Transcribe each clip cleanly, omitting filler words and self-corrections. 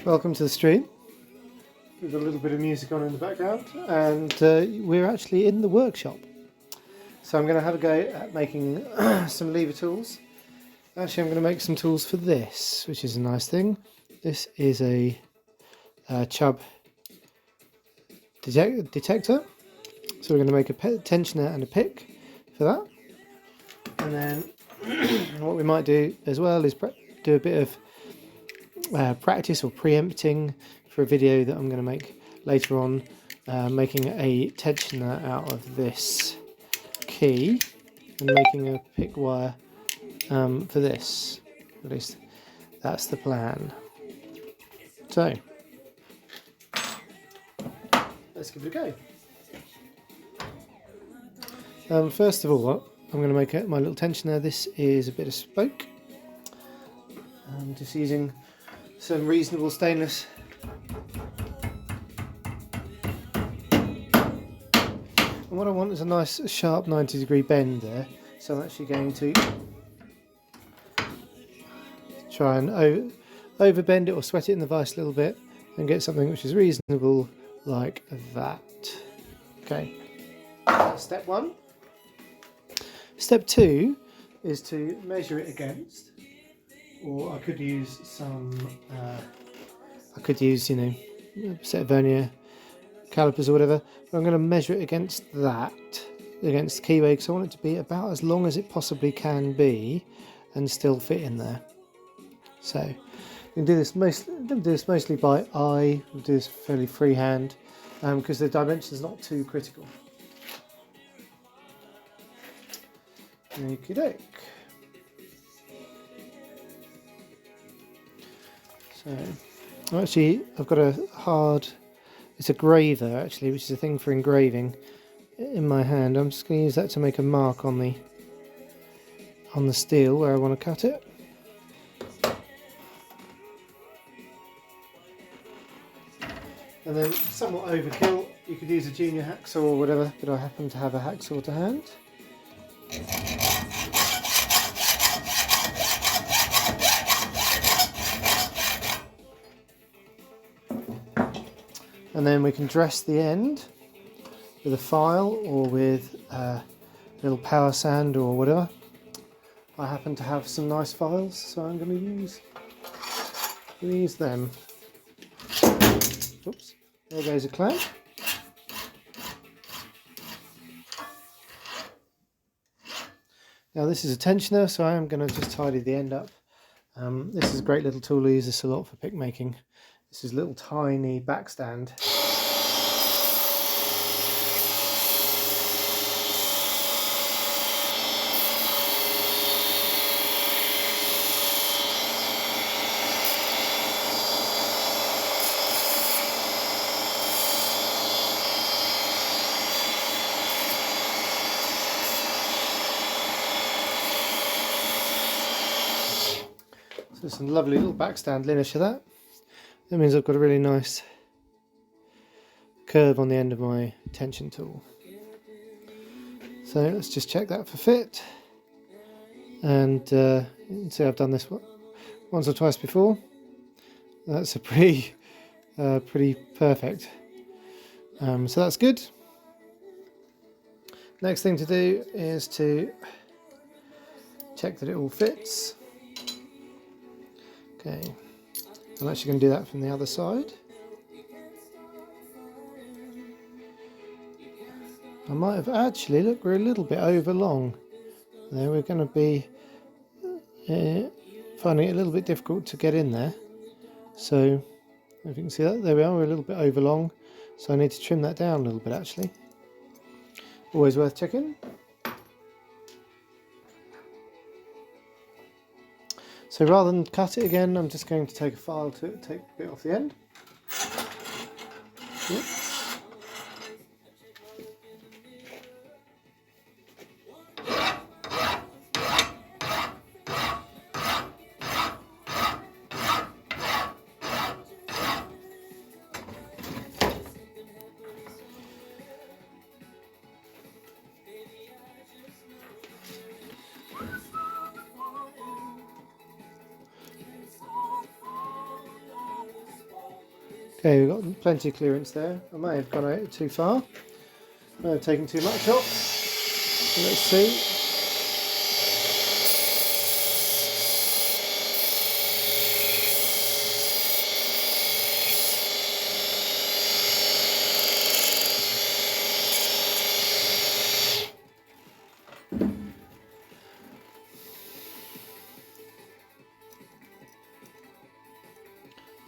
Welcome to the stream. We've got a little bit of music on in the background, and we're actually in the workshop. So I'm going to have a go at making some lever tools. Actually, I'm going to make some tools for this, which is a nice thing. This is a Chubb detector. So we're going to make a tensioner and a pick for that. And then what we might do as well is do a bit of practice or preempting for a video that I'm going to make later on, making a tensioner out of this key and making a pick wire for this. At least that's the plan. So let's give it a go. First of all, I'm going to make my little tensioner. This is a bit of spoke. I'm just using some reasonable stainless. And what I want is a nice sharp 90-degree bend there. So I'm actually going to try and overbend it or sweat it in the vise a little bit and get something which is reasonable like that. Okay, that's step one. Step two is to measure it against, or I could use some, a set of vernier calipers or whatever, but I'm going to measure it against that, against the keyway, because I want it to be about as long as it possibly can be and still fit in there. So you can do this mostly by eye. We'll do this fairly freehand because the dimension's not too critical. Okey-doke. So I've got it's a graver actually, which is a thing for engraving, in my hand. I'm just going to use that to make a mark on the steel where I want to cut it. And then, somewhat overkill, you could use a junior hacksaw or whatever, but I happen to have a hacksaw to hand. And then we can dress the end with a file or with a little power sand or whatever. I happen to have some nice files, so I'm going to use them. Oops, there goes a clamp. Now this is a tensioner, so I am going to just tidy the end up. This is a great little tool. I use this a lot for pick making. This is a little tiny backstand. So some lovely little backstand linish of that. That means I've got a really nice curve on the end of my tension tool. So let's just check that for fit. And you can see I've done this once or twice before. That's a pretty perfect. So that's good. Next thing to do is to check that it all fits. Okay. I'm actually going to do that from the other side. I might have actually, look, we're a little bit over long. There, we're going to be finding it a little bit difficult to get in there. So, if you can see that, there we are, we're a little bit over long. So I need to trim that down a little bit actually. Always worth checking. So rather than cut it again, I'm just going to take a file to take a bit off the end. Yep. Okay, we've got plenty of clearance there. I may have gone out too far. I may have taken too much off. Let's see.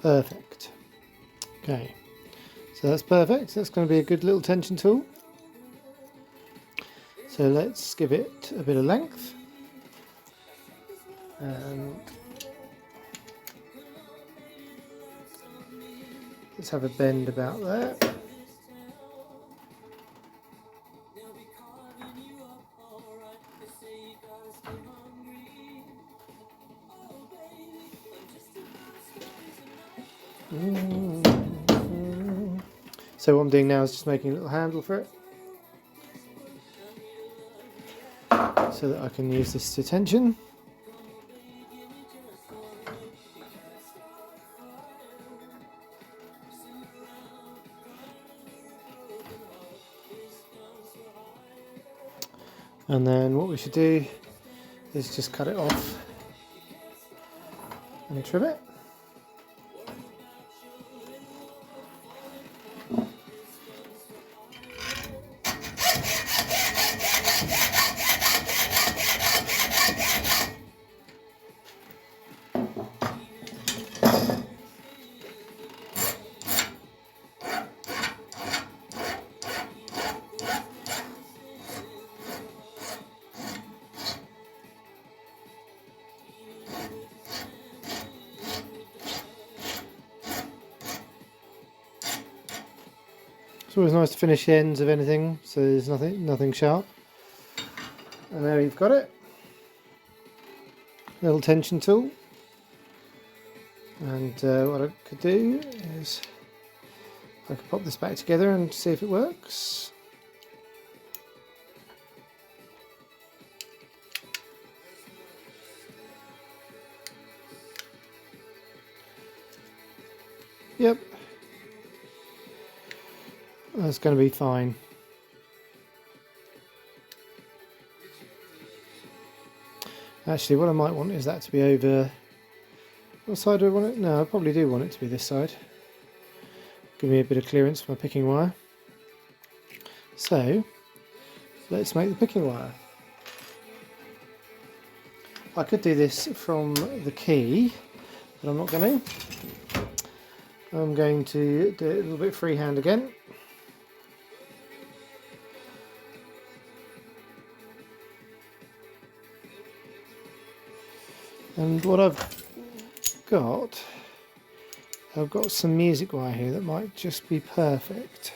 Perfect. Okay, so that's perfect. That's going to be a good little tension tool. So let's give it a bit of length. And let's have a bend about there. So what I'm doing now is just making a little handle for it, so that I can use this to tension. And then what we should do is just cut it off and trim it. It's always nice to finish the ends of anything, so there's nothing sharp. And there you've got it. Little tension tool. And what I could do is I could pop this back together and see if it works. Yep. That's going to be fine. Actually, what I might want is that to be over... What side do I want it? No, I probably do want it to be this side. Give me a bit of clearance for my picking wire. So, let's make the picking wire. I could do this from the key, but I'm not going to. I'm going to do it a little bit freehand again. And what I've got some music wire here that might just be perfect.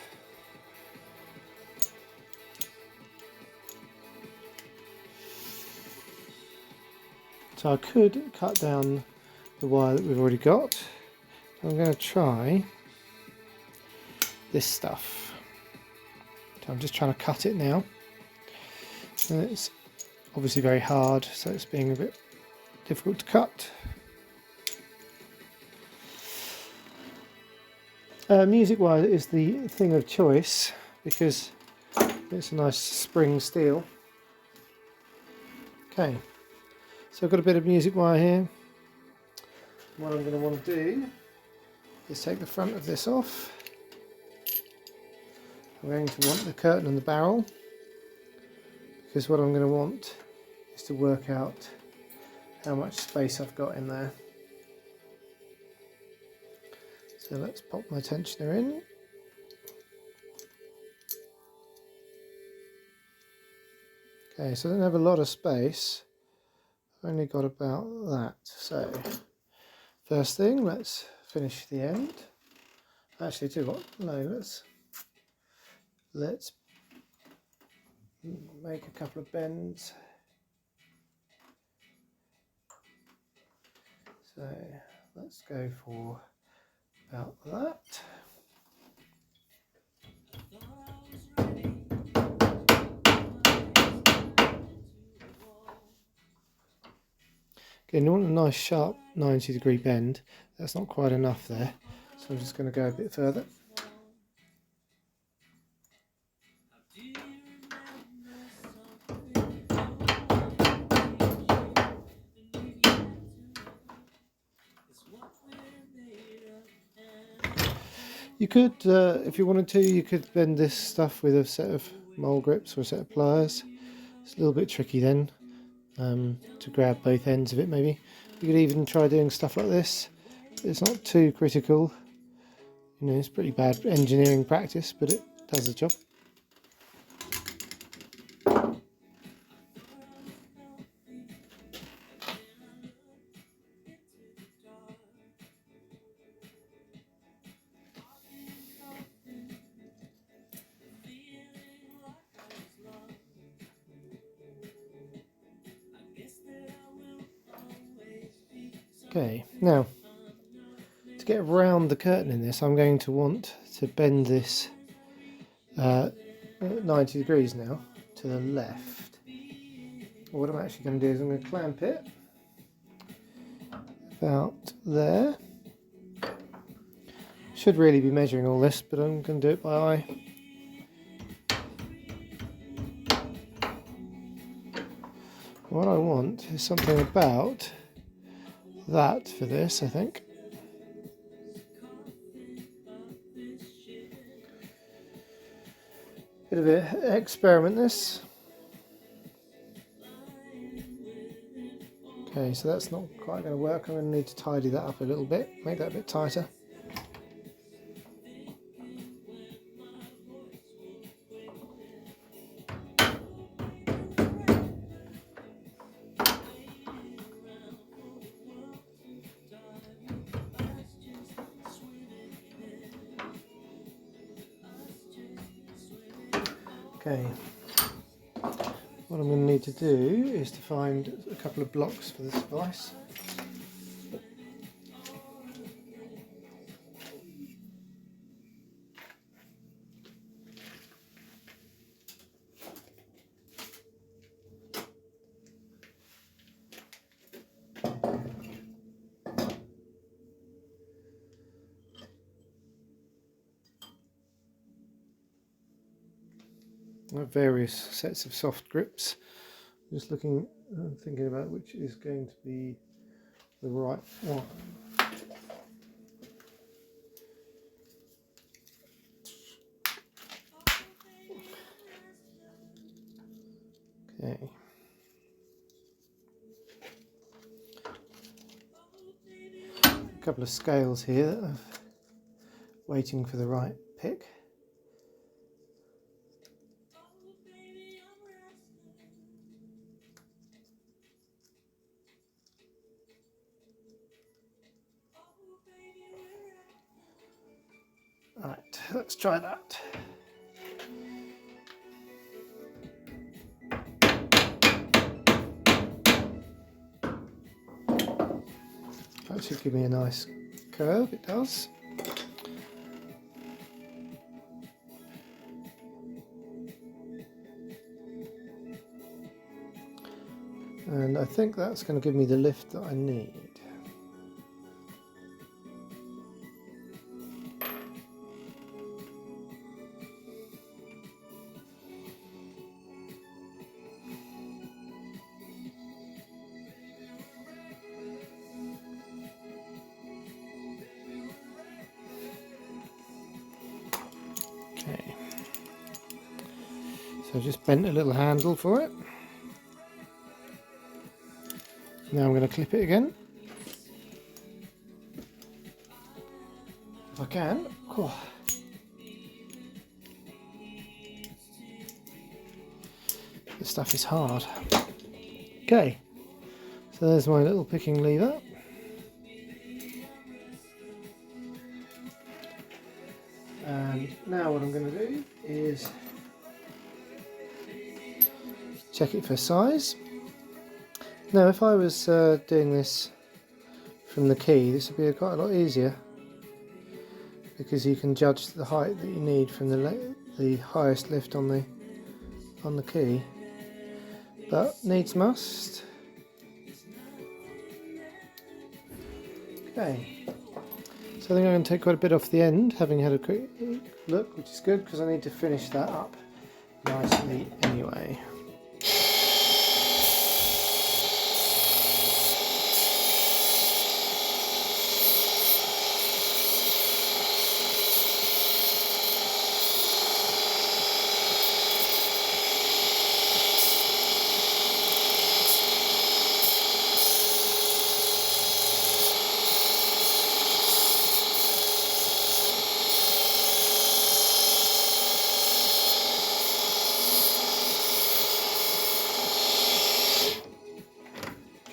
So I could cut down the wire that we've already got. I'm going to try this stuff. So I'm just trying to cut it now. And it's obviously very hard, so it's being a bit difficult to cut. Music wire is the thing of choice because it's a nice spring steel. Okay, so I've got a bit of music wire here. What I'm going to want to do is take the front of this off. I'm going to want the curtain and the barrel, because what I'm going to want is to work out how much space I've got in there. So let's pop my tensioner in. Okay, so I don't have a lot of space. I've only got about that. So first thing, let's finish the end. Actually, do what? No, let's make a couple of bends. So let's go for about that. Okay, you want a nice sharp 90-degree bend. That's not quite enough there. So I'm just going to go a bit further. You could, if you wanted to, you could bend this stuff with a set of mole grips or a set of pliers. It's a little bit tricky then to grab both ends of it maybe. You could even try doing stuff like this. It's not too critical. You know, it's pretty bad engineering practice, but it does the job. Okay, now to get around the curtain in this, I'm going to want to bend this 90 degrees now to the left. What I'm actually going to do is I'm going to clamp it about there. Should really be measuring all this, but I'm going to do it by eye. What I want is something about that for this, I think. Bit of an experiment this. Okay, so that's not quite going to work. I'm going to need to tidy that up a little bit, make that a bit tighter. Okay, what I'm going to need to do is to find a couple of blocks for this vise. I have various sets of soft grips. Just looking and thinking about which is going to be the right one. Okay. A couple of scales here that I'm waiting for the right pick. Right, let's try that. That should give me a nice curve, it does. And I think that's going to give me the lift that I need. Okay, so I've just bent a little handle for it. Now I'm going to clip it again. If I can. Oh. This stuff is hard. Okay, so there's my little picking lever. And now what I'm going to do is check it for size. Now if I was doing this from the key, this would be quite a lot easier, because you can judge the height that you need from the highest lift on the key. But needs must. Okay, So I think I'm going to take quite a bit off the end, having had a quick look, which is good because I need to finish that up nicely anyway.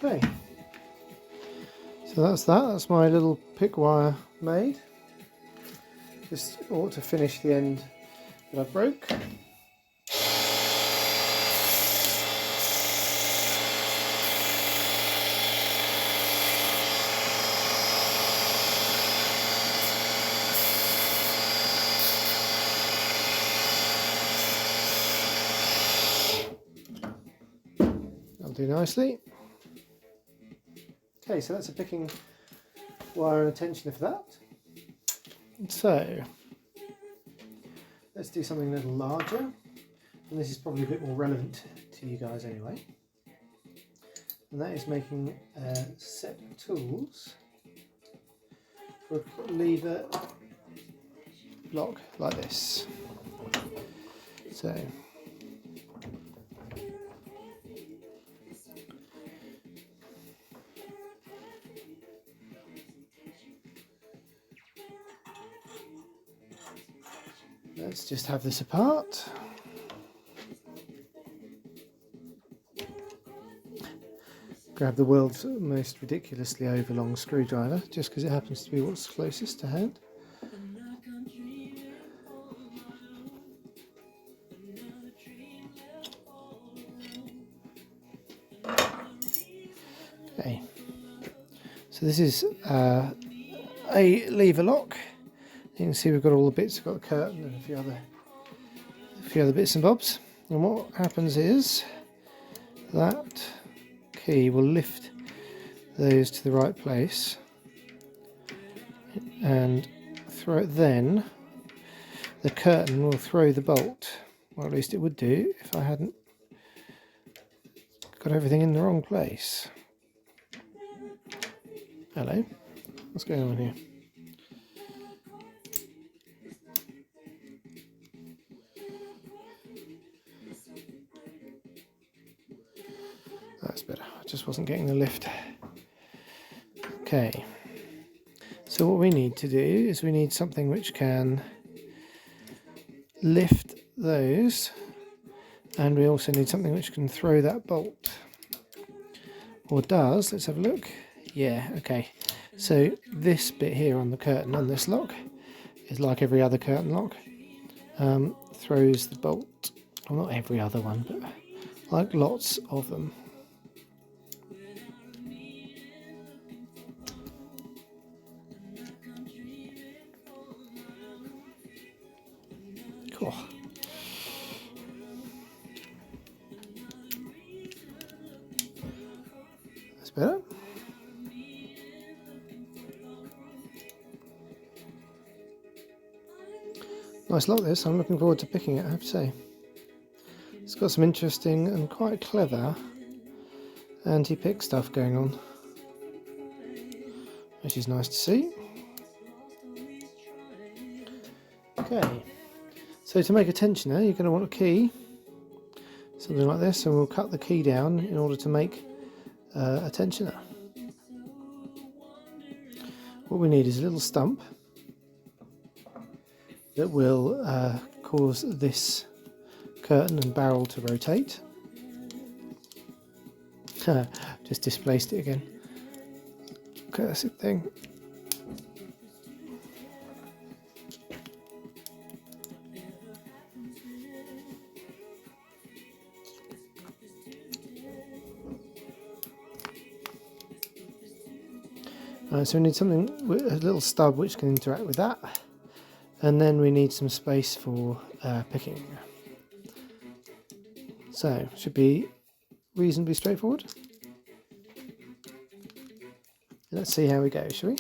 Okay, so that's my little pick wire made. Just ought to finish the end that I broke. That'll do nicely. Okay, so that's a picking wire and a tensioner for that. So let's do something a little larger, and this is probably a bit more relevant to you guys anyway, and that is making a set of tools for a lever block like this. So let's just have this apart. Grab the world's most ridiculously overlong screwdriver, just because it happens to be what's closest to hand. Okay, so this is a lever lock. You can see we've got all the bits. We've got the curtain and a few other bits and bobs. And what happens is that key will lift those to the right place and then the curtain will throw the bolt, or at least it would do if I hadn't got everything in the wrong place. Hello, what's going on here? That's better. I just wasn't getting the lift. Okay, so what we need to do is we need something which can lift those, and we also need something which can throw that bolt, or does. Let's have a look. Yeah, okay, so this bit here on the curtain on this lock is like every other curtain lock, throws the bolt. Well, not every other one, but like lots of them. Cool. That's better. Nice lock this. I'm looking forward to picking it, I have to say. It's got some interesting and quite clever anti-pick stuff going on, which is nice to see. Okay, so to make a tensioner you're going to want a key, something like this, and we'll cut the key down in order to make a tensioner. What we need is a little stump that will cause this curtain and barrel to rotate. Just displaced it again. Cursed thing. So we need something with a little stub which can interact with that, and then we need some space for picking. So should be reasonably straightforward. Let's see how we go, shall we?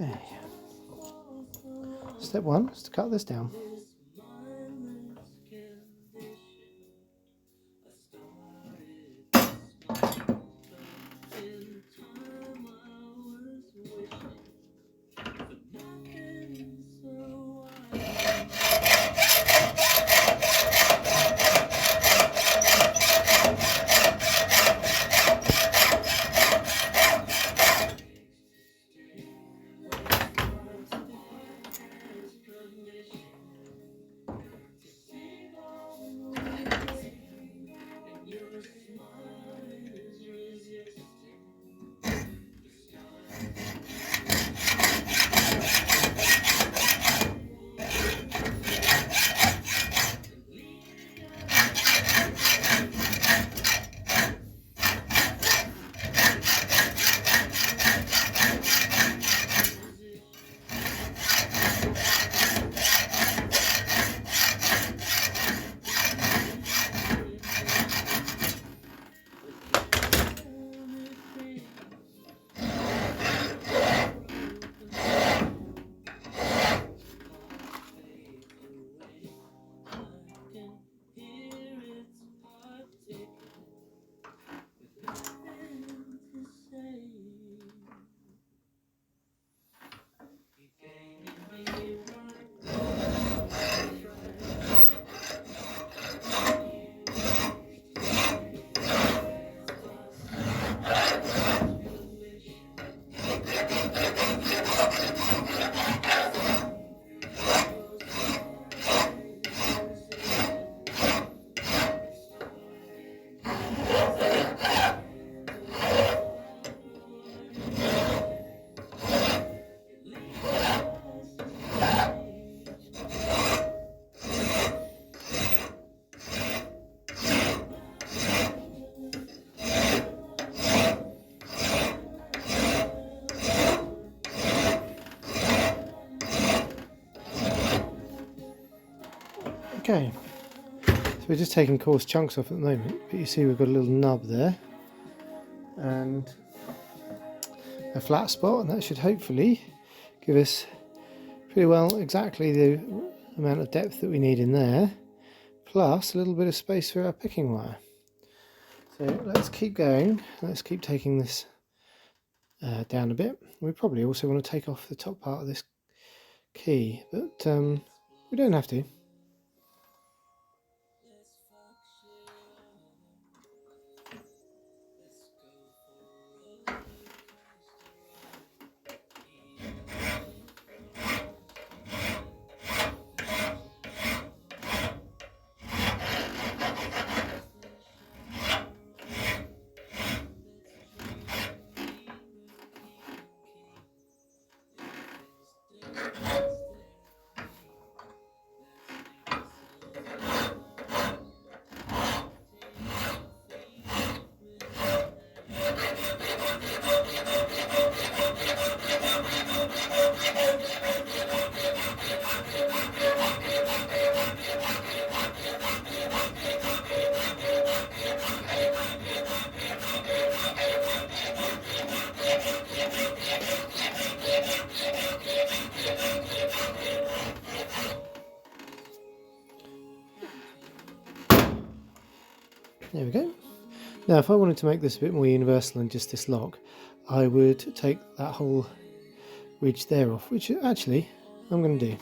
Okay. Step 1 is to cut this down. Okay, so we're just taking coarse chunks off at the moment, but you see we've got a little nub there and a flat spot, and that should hopefully give us pretty well exactly the amount of depth that we need in there, plus a little bit of space for our picking wire. So let's keep going, let's keep taking this down a bit. We probably also want to take off the top part of this key, but we don't have to. There we go. Now if I wanted to make this a bit more universal than just this lock, I would take that whole ridge there off, which actually I'm going to do.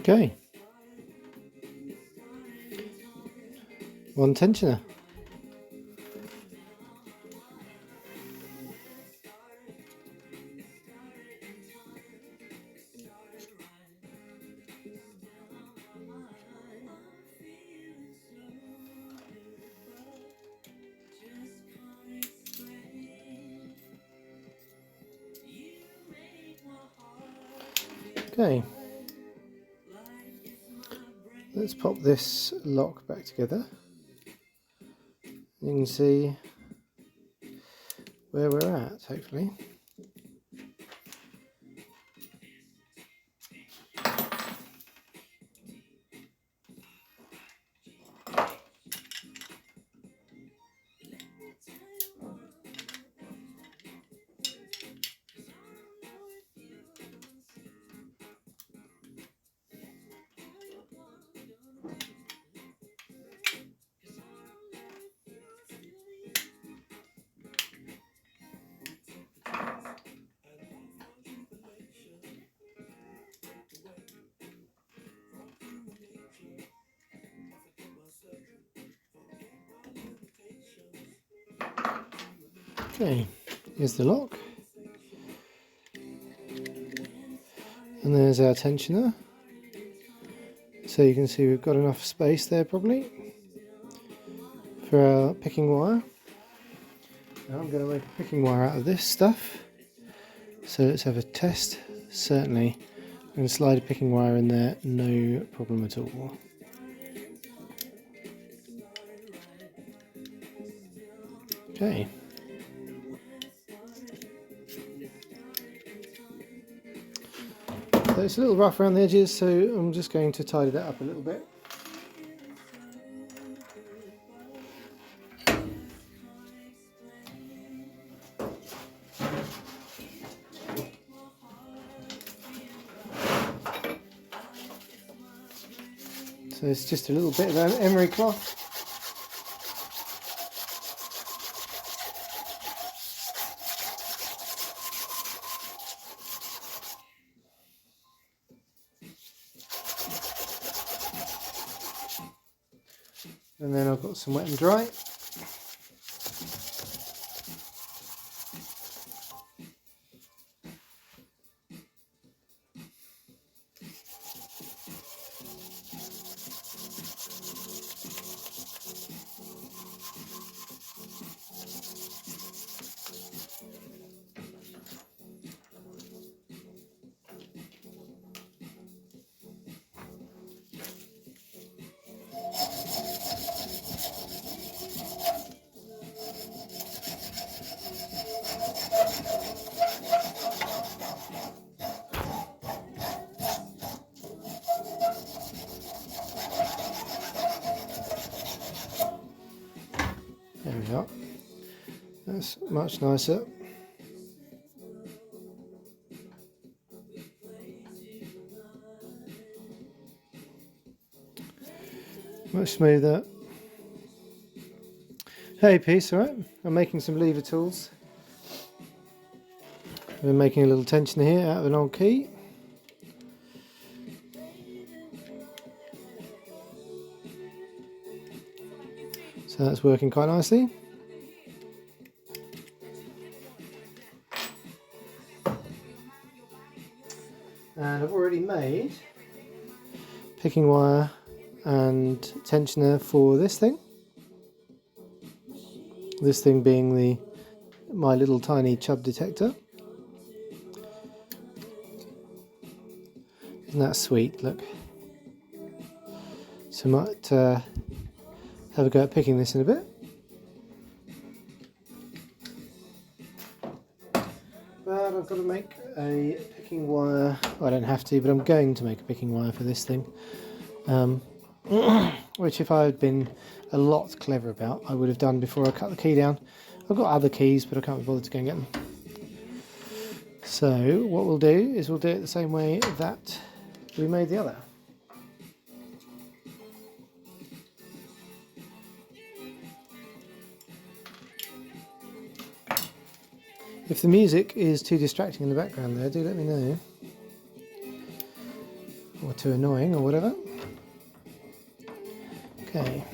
Okay. One tensioner. Okay. Let's pop this lock back together. You can see where we're at, hopefully. Okay, here's the lock. And there's our tensioner. So you can see we've got enough space there probably for our picking wire. Now I'm going to make a picking wire out of this stuff. So let's have a test. Certainly, I'm going to slide a picking wire in there, no problem at all. Okay. So it's a little rough around the edges, so I'm just going to tidy that up a little bit. So it's just a little bit of an emery cloth. And then I've got some wet and dry. There we are. That's much nicer. Much smoother. Hey piece, alright? I'm making some lever tools. We're making a little tensioner here out of an old key. So that's working quite nicely. And I've already made picking wire and tensioner for this thing. This thing being my little tiny chub detector. Isn't that sweet? Look. So I might have a go at picking this in a bit. But I've got to make a picking wire. Well, I don't have to, but I'm going to make a picking wire for this thing. Which if I had been a lot clever about, I would have done before I cut the key down. I've got other keys, but I can't be bothered to go and get them. So what we'll do is we'll do it the same way that we made the other. If the music is too distracting in the background there, do let me know. We'll or too annoying or whatever. Okay.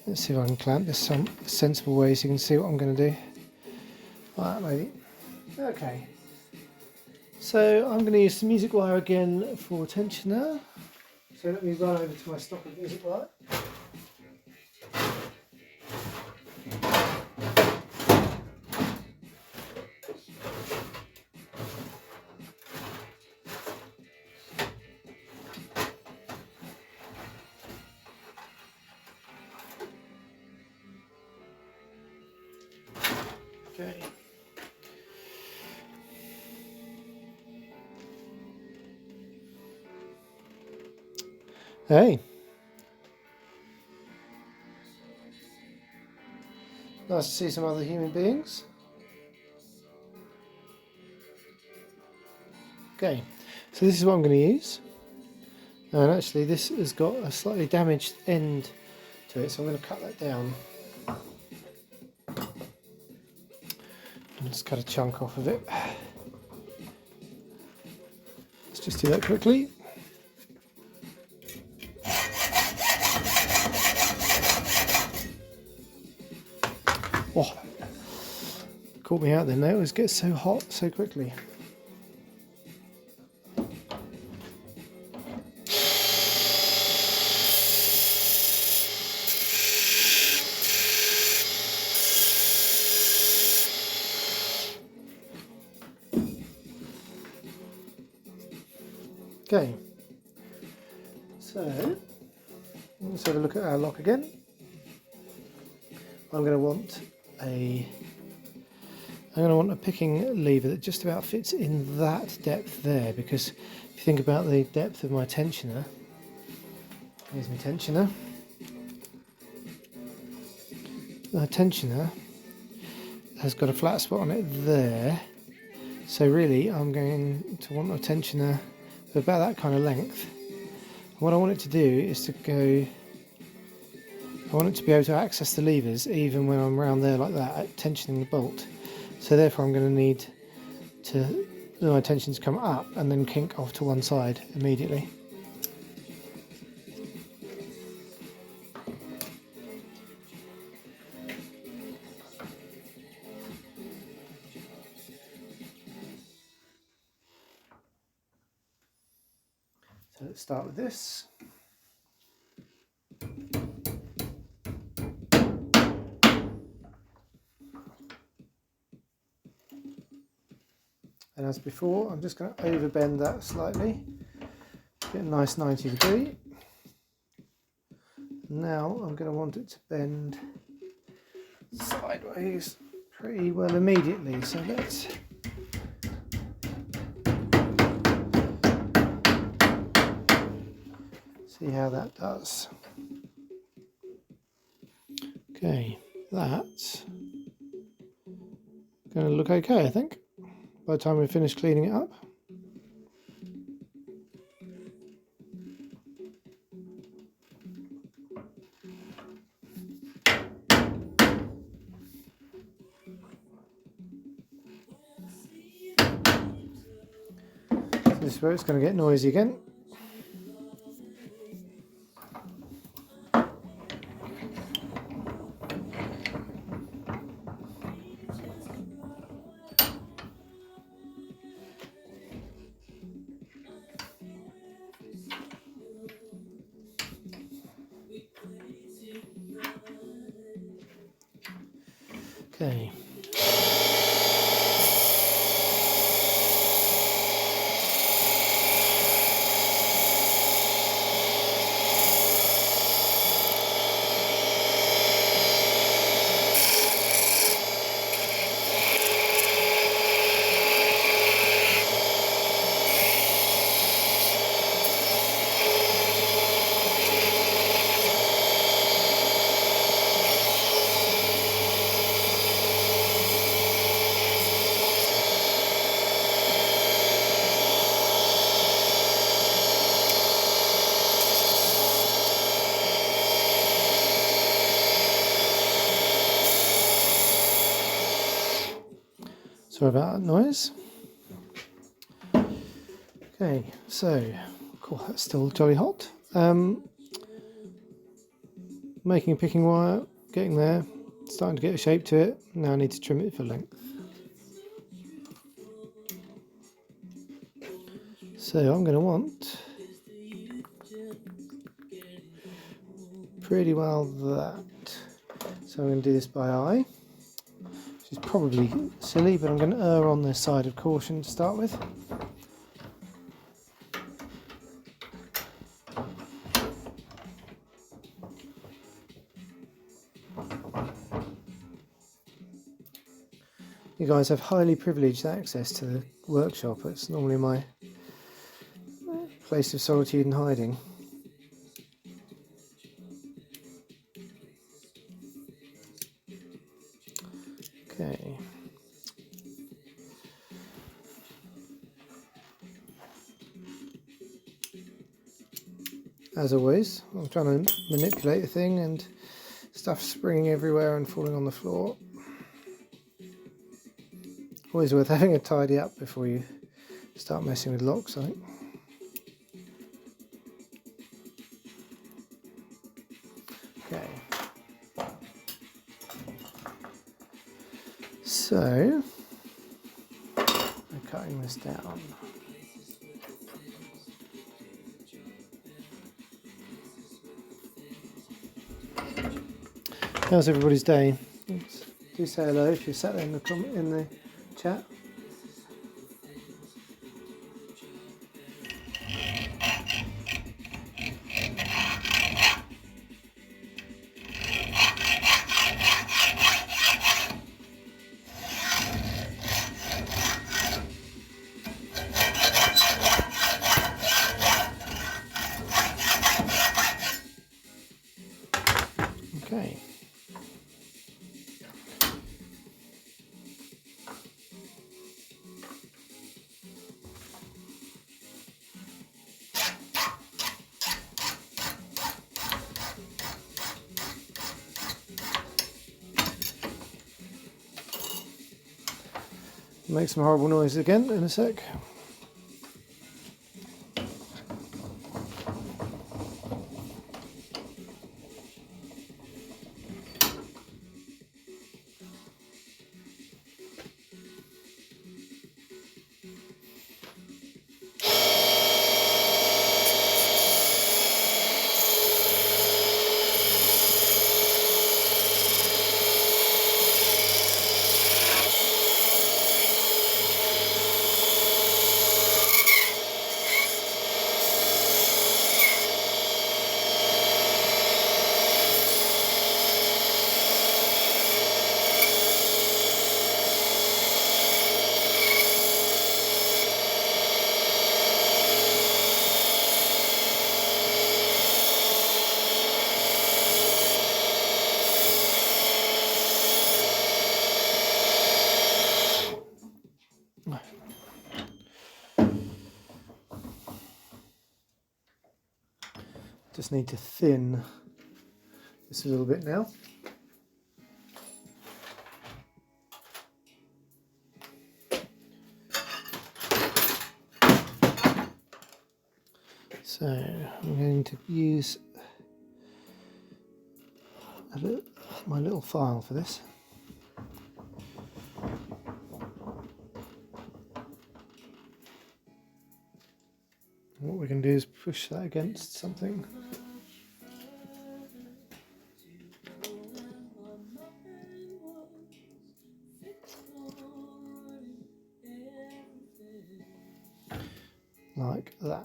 Let's see if I can clamp this some sensible way so you can see what I'm going to do. Like that maybe. Okay. So I'm going to use some music wire again for tensioner. So let me run over to my stock of music wire. Okay. Hey. Nice to see some other human beings. Okay, so this is what I'm going to use. And actually this has got a slightly damaged end to it, so I'm going to cut that down. And just cut a chunk off of it. Let's just do that quickly. Oh, caught me out then. They always get so hot so quickly. Okay, so let's have a look at our lock again. I'm going to want a picking lever that just about fits in that depth there, because if you think about the depth of my tensioner, here's my tensioner. The tensioner has got a flat spot on it there, so really I'm going to want a tensioner of about that kind of length. And what I want it to do is to go, I want it to be able to access the levers even when I'm around there like that, tensioning the bolt. So therefore I'm going to need my tension to come up and then kink off to one side immediately. So let's start with this. And as before, I'm just going to overbend that slightly, get a nice 90 degree. Now I'm going to want it to bend sideways pretty well immediately, so let's see how that does. Okay, that's going to look okay, I think, by the time we finish cleaning it up. This is where it's going to get noisy again. Okay. Sorry about that noise. Okay, so cool, that's still jolly hot. Making a picking wire, getting there, starting to get a shape to it. Now I need to trim it for length. So I'm going to want pretty well that. So I'm going to do this by eye, which is probably silly, but I'm going to err on the side of caution to start with. You guys have highly privileged access to the workshop. It's normally my place of solitude and hiding. Okay. As always, I'm trying to manipulate the thing and stuff springing everywhere and falling on the floor. Always worth having a tidy up before you start messing with locks, I think. Okay. So, I'm cutting this down. How's everybody's day? Do say hello if you're sat there in the chat. Okay. Make some horrible noise again in a sec. Just need to thin this a little bit now. So I'm going to use my little file for this. What we can do is push that against something. Like that.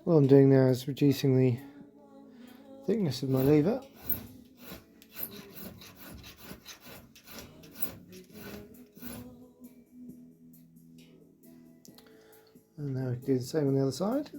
What I'm doing now is reducing the thickness of my lever. And now we can do the same on the other side.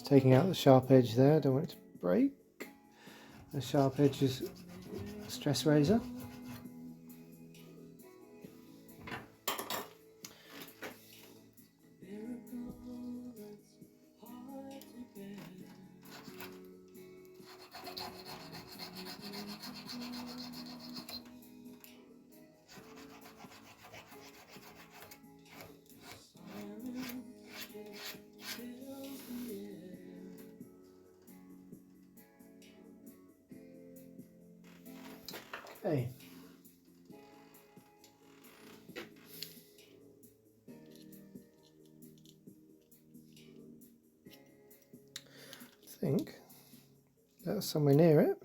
Just taking out the sharp edge there, don't want it to break. The sharp edge is a stress razor. Okay. I think that's somewhere near it.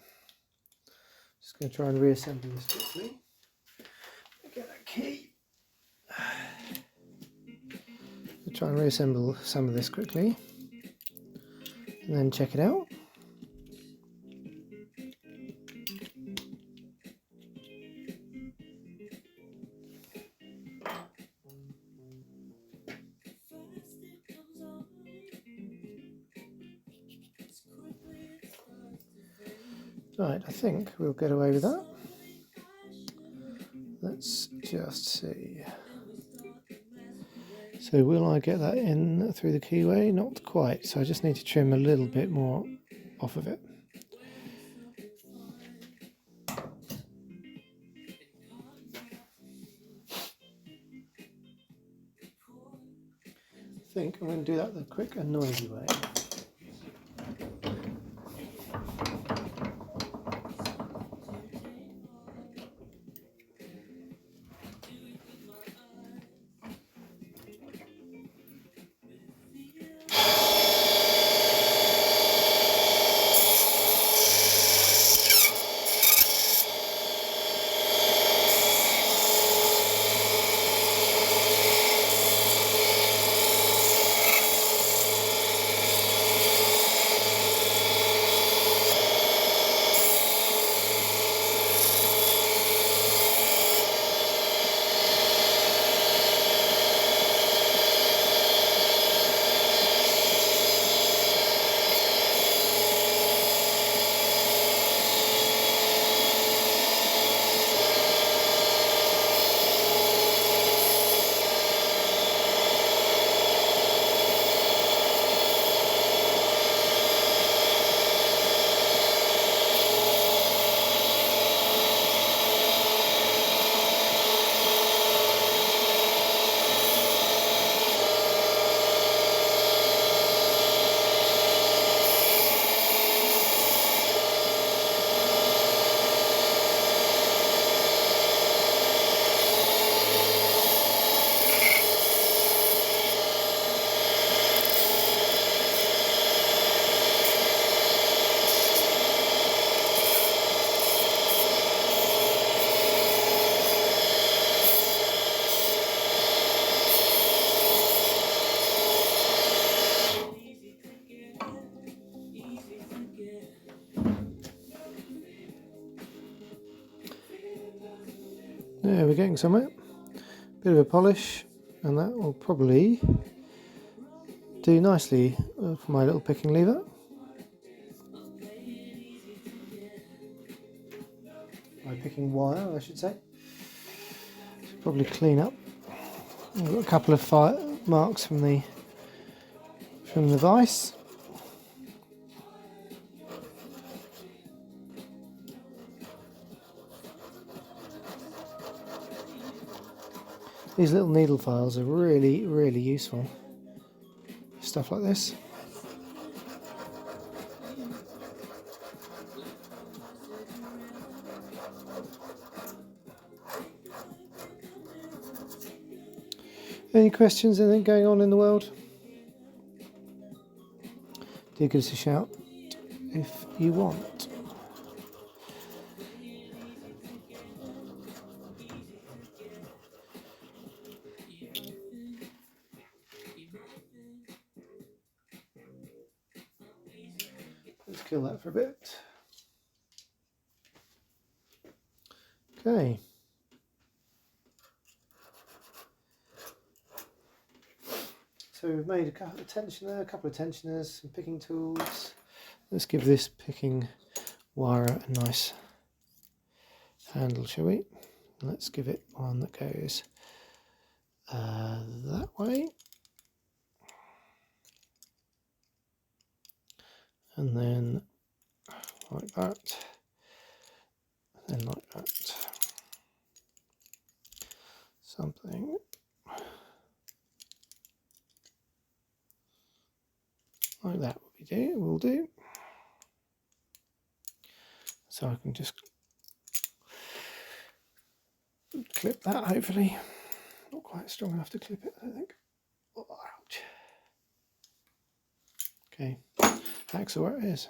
Just going to try and reassemble this quickly. Get that key. I'll try and reassemble some of this quickly and then check it out. Right, I think we'll get away with that. Let's just see. So will I get that in through the keyway? Not quite, so I just need to trim a little bit more off of it. I think I'm going to do that the quick and noisy way. Yeah, we're getting somewhere. Bit of a polish, and that will probably do nicely for my little picking lever. My picking wire, I should say. Should probably clean up. I've got a couple of marks from the vise. These little needle files are really, really useful for stuff like this. Any questions? Anything going on in the world? Do give us a shout if you want. Let's kill that for a bit. Okay. So we've made a couple of tensioners, some picking tools. Let's give this picking wire a nice handle, shall we? Let's give it one that goes that way. And then like that. And then like that. Something like that will do. So I can just clip that, hopefully. Not quite strong enough to clip it, I don't think. Oh, ouch. Okay, hacksaw where it is.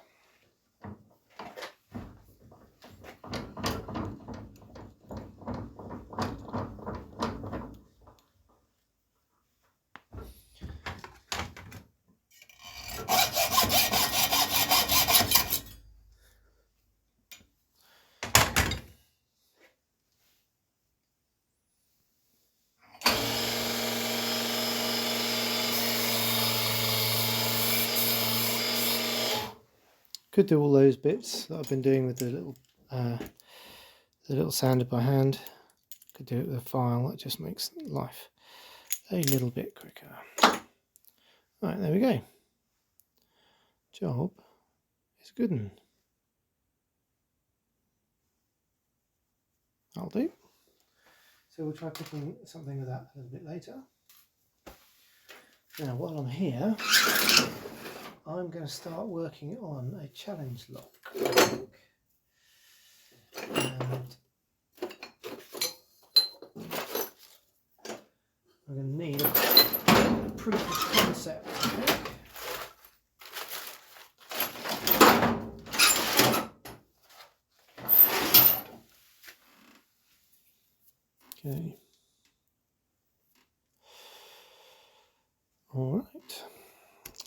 Could do all those bits that I've been doing with the little sander by hand. Could do it with a file. That just makes life a little bit quicker. Right, there we go. Job is good one. I'll do. So we'll try picking something with that a little bit later. Now, while I'm here, I'm going to start working on a challenge lock, I think. And I'm going to need a proof of concept, I think. Okay. All right.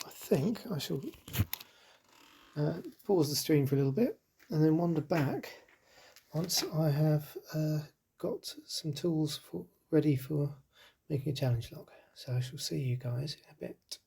I think I shall pause the stream for a little bit and then wander back once I have got some tools ready for making a challenge lock. So I shall see you guys in a bit.